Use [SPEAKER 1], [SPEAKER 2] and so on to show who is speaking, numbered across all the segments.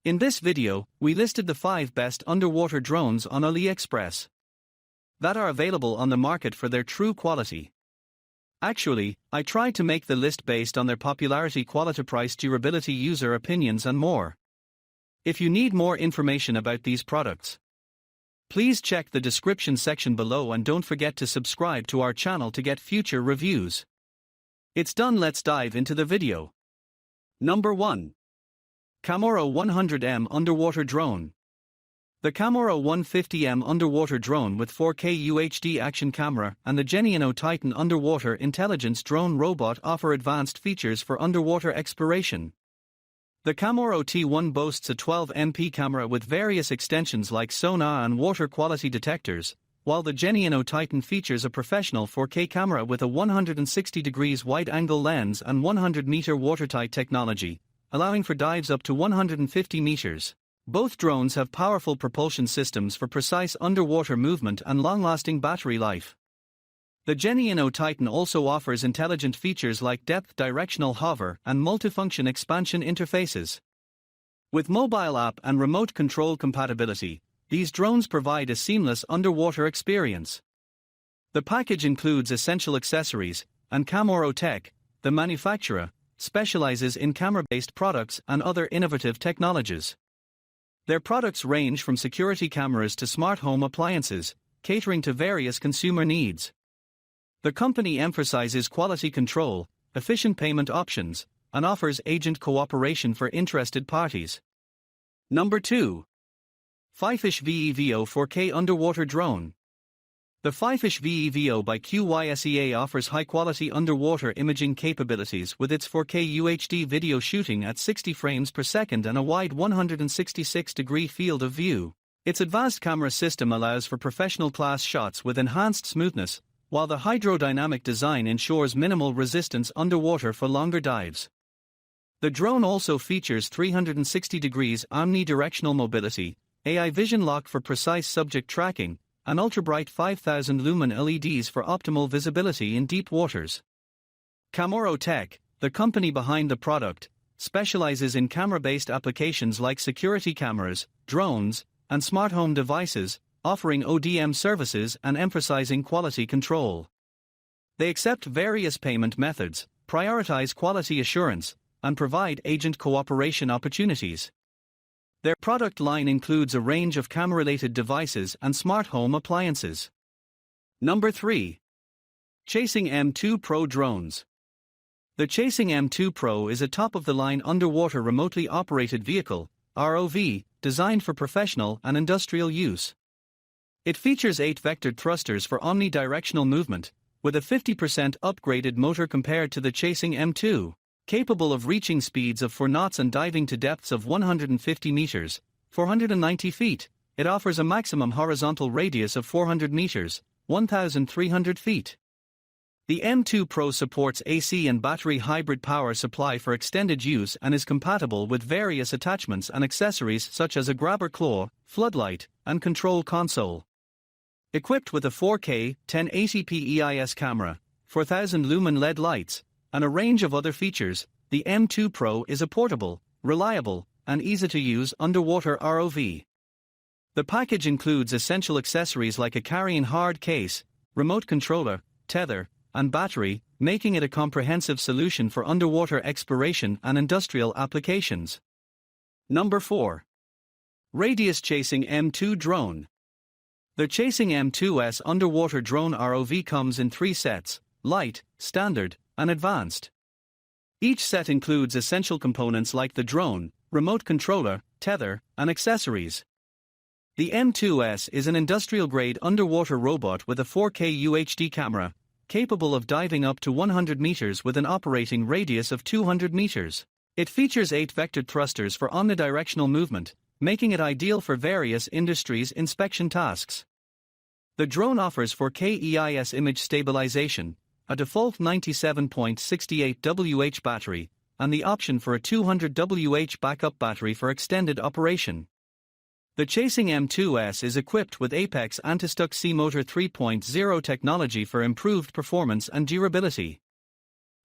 [SPEAKER 1] In this video, we listed the 5 best underwater drones on Aliexpress that are available on the market for their true quality. Actually, I tried to make the list based on their popularity, quality, price, durability, user opinions and more. If you need more information about these products, please check the description section below and don't forget to subscribe to our channel to get future reviews. It's done, let's dive into the video. Number 1. Camoro 100M Underwater Drone. The Camoro 150M underwater drone with 4K UHD action camera and the V-EVO Titan underwater intelligence drone robot offer advanced features for underwater exploration. The Camoro T1 boasts a 12MP camera with various extensions like sonar and water quality detectors, while the V-EVO Titan features a professional 4K camera with a 160 degrees wide-angle lens and 100-meter watertight technology, allowing for dives up to 150 meters. Both drones have powerful propulsion systems for precise underwater movement and long-lasting battery life. The V-EVO Titan also offers intelligent features like depth directional hover and multifunction expansion interfaces. With mobile app and remote control compatibility, these drones provide a seamless underwater experience. The package includes essential accessories, and Camoro Tech, the manufacturer, specializes in camera-based products and other innovative technologies. Their products range from security cameras to smart home appliances, catering to various consumer needs. The company emphasizes quality control, efficient payment options, and offers agent cooperation for interested parties. Number 2. FIFISH V-EVO 4K Underwater Drone. The FIFISH V-EVO by QYSEA offers high-quality underwater imaging capabilities with its 4K UHD video shooting at 60 frames per second and a wide 166-degree field of view. Its advanced camera system allows for professional-class shots with enhanced smoothness, while the hydrodynamic design ensures minimal resistance underwater for longer dives. The drone also features 360 degrees omnidirectional mobility, AI vision lock for precise subject tracking, and ultra-bright 5000 lumen LEDs for optimal visibility in deep waters. Camoro Tech, the company behind the product, specializes in camera-based applications like security cameras, drones, and smart home devices, offering ODM services and emphasizing quality control. They accept various payment methods, prioritize quality assurance, and provide agent cooperation opportunities. Their product line includes a range of camera-related devices and smart home appliances. Number 3. Chasing M2 Pro Drones. The Chasing M2 Pro is a top-of-the-line underwater remotely operated vehicle, ROV, designed for professional and industrial use. It features 8 vectored thrusters for omnidirectional movement, with a 50% upgraded motor compared to the Chasing M2. Capable of reaching speeds of 4 knots and diving to depths of 150 meters, 490 feet, it offers a maximum horizontal radius of 400 meters, 1,300 feet. The M2 Pro supports AC and battery hybrid power supply for extended use and is compatible with various attachments and accessories such as a grabber claw, floodlight, and control console. Equipped with a 4K 1080p EIS camera, 4000 lumen LED lights, and a range of other features, the M2 Pro is a portable, reliable, and easy-to-use underwater ROV. The package includes essential accessories like a carrying hard case, remote controller, tether, and battery, making it a comprehensive solution for underwater exploration and industrial applications. Number 4. Radius Chasing M2 Drone. The Chasing M2S underwater drone ROV comes in 3 sets: light, standard, and advanced. Each set includes essential components like the drone, remote controller, tether, and accessories. The M2S is an industrial-grade underwater robot with a 4K UHD camera, capable of diving up to 100 meters with an operating radius of 200 meters. It features 8 vectored thrusters for omnidirectional movement, making it ideal for various industries' inspection tasks. The drone offers 4K EIS image stabilization, a default 97.68 Wh battery, and the option for a 200 Wh backup battery for extended operation. The Chasing M2S is equipped with Apex Anti-Stuck C-Motor 3.0 technology for improved performance and durability.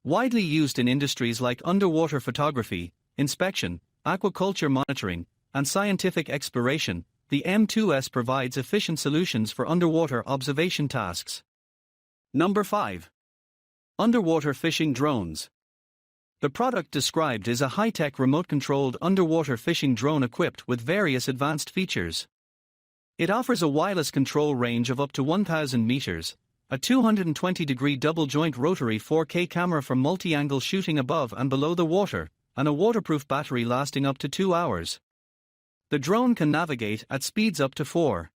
[SPEAKER 1] Widely used in industries like underwater photography, inspection, aquaculture monitoring, and scientific exploration, the M2S provides efficient solutions for underwater observation tasks. Number 5. Underwater fishing drones. The product described is a high-tech remote-controlled underwater fishing drone equipped with various advanced features. It offers a wireless control range of up to 1,000 meters, a 220-degree double-joint rotary 4K camera for multi-angle shooting above and below the water, and a waterproof battery lasting up to 2 hours. The drone can navigate at speeds up to 4